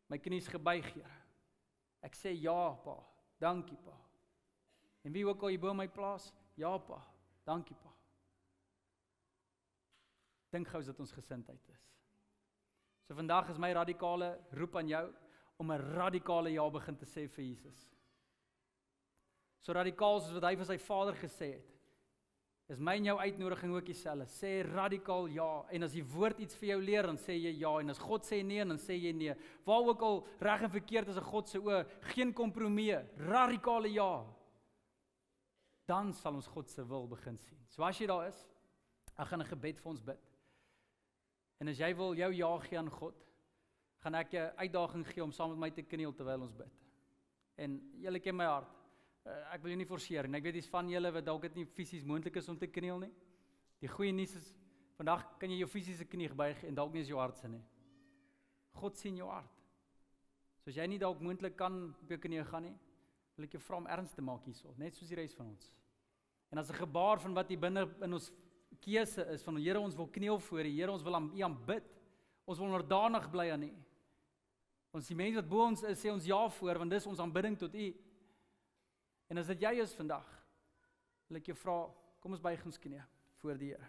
My knies gebuig, Here. Ek sê ja, Pa, dankie, Pa. En wie ook al jy bo my plaas, ja, Pa, dankie, Pa. Dink gou as dit ons gesindheid is. So vandag is my radikale roep aan jou, om 'n radikale ja begin te sê vir Jesus. So radikaal soos wat hy vir sy Vader gesê het, is my en jou uitnodiging ook dieselfde. Sê radikaal ja, en as die woord iets vir jou leer, dan sê jy ja, en as God sê nee, dan sê jy nee. Waar ook al reg en verkeerd is in God se oë, geen kompromie, radikale ja. Dan sal ons God se wil begin sien. So as jy daar is, ek gaan 'n gebed vir ons bid. En as jy wil jou ja gee aan God, gaan ek 'n uitdaging gee om saam met my te kniel terwyl ons bid. En julle ken my hart. Ek wil jou nie forceer nie. Ek weet dis van julle wat dalk dit nie fisies moontlik is om te kniel nie. Die goeie nuus is, vandag kan jy jou fisiese knie buig en dalk nie is jou hart se nie. God sien jou hart. So as jy nie dalk moontlik kan op jou knie gaan nie, wil ek jou vra om erns te maak hierso, net soos die res van ons. En as 'n gebaar van wat hier binne in ons keuse is, van Here, ons wil kniel voor U, Here, ons wil aan U aanbid. Ons wil onderdanig bly aan U. Ons die mense wat bo ons is, sê ons ja voor, want dis ons aanbidding tot U. En as dit jy is vandag, wil ek jou vra, kom ons buig ons knie voor die Here.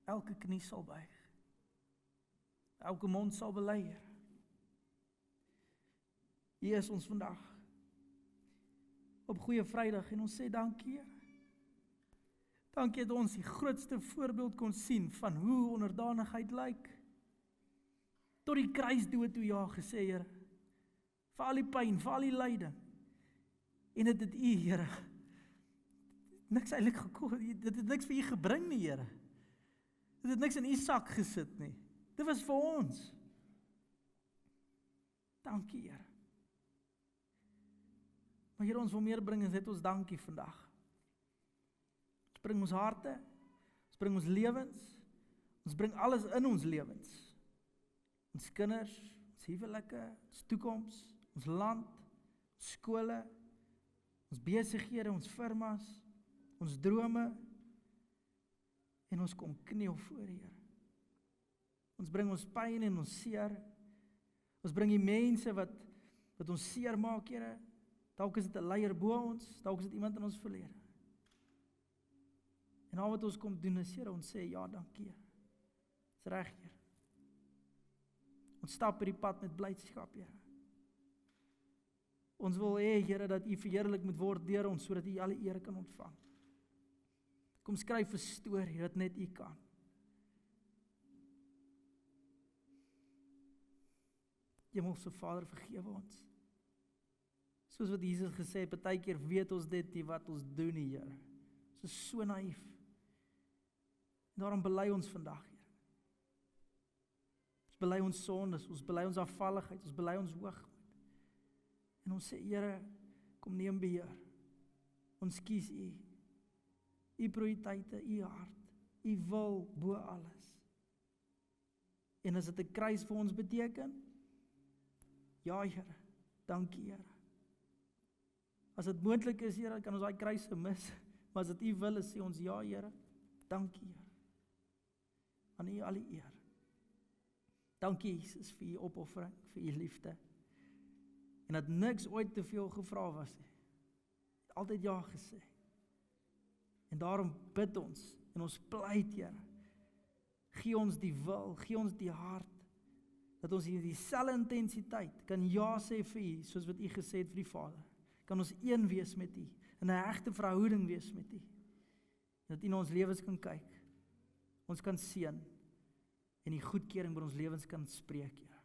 Elke knie sal buig. Elke mond sal bely, Here. U is ons vandag op Goeie Vrydag en ons sê dankie, Here. Dankie dat ons die grootste voorbeeld kon sien van hoe onderdanigheid lyk. Tot die kruisdood toe ja gesê, Here. Vir al die pyn, vir al die lyding. En dit het U, Here, niks eintlik gekom, dit het niks vir U gebring nie, Here. Dit het niks in U sak gesit nie. Dit was vir ons. Dankie, Here. Maar Here, ons wil meer bring en sê ons dankie vandag. Ons bring ons harte, ons bring ons lewens, ons bring alles in ons lewens. Ons kinders, ons huwelike, ons toekoms, ons land, ons skole, ons besighede, ons firmas, ons drome, en ons kom kniel voor U, Here. Ons bring ons pyn en ons seer. Ons bring die mense wat ons seer maak, Here. Dalk is dit 'n leier bo ons, dalk is dit iemand in ons verlede. En al wat ons kom doen is, Here, ons sê ja, dankie, Here. Dis reg, Here. Ons stap hierdie pad met blydskap, Here. Ons wil hê, Here, dat U verheerlik moet word deur ons, sodat U alle eer kan ontvang. Kom skryf 'n storie dat net U kan. Hemelse Vader, vergewe ons. Soos wat Jesus gesê het, partykeer weet ons dit nie wat ons doen nie, Here. Ons is so naïef. En daarom bely ons vandag, Here. Ons bely ons sondes, ons bely ons afvalligheid, ons bely ons hoogmoed. En ons sê, Here, kom neem beheer. Ons kies U. U prioriteite, U hart, U wil bo alles. En as dit 'n kruis vir ons beteken, ja, Here, dankie, Here. As dit moontlik is, Here, kan ons daai kruise mis, maar as dit U wil is, sê ons ja, Here, dankie, Here. Aan U al die eer. Dankie, Jesus, vir U opoffering, vir U liefde. En dat niks ooit te veel gevra was nie. Altyd ja gesê. En daarom bid ons, en ons pleit, Here, gee ons die wil, gee ons die hart, dat ons in dieselfde intensiteit kan ja sê vir U, soos wat U gesê het vir die Vader. Kan ons een wees met U, in 'n hegte verhouding wees met U. Dat U na ons lewens kan kyk, ons kan seën, en die goedkeuring by ons lewens kan spreek, Here.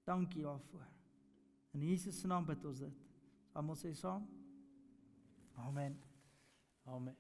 Dankie daarvoor. In Jesus se naam bid ons dit. Almal sê saam. Amen. Amen.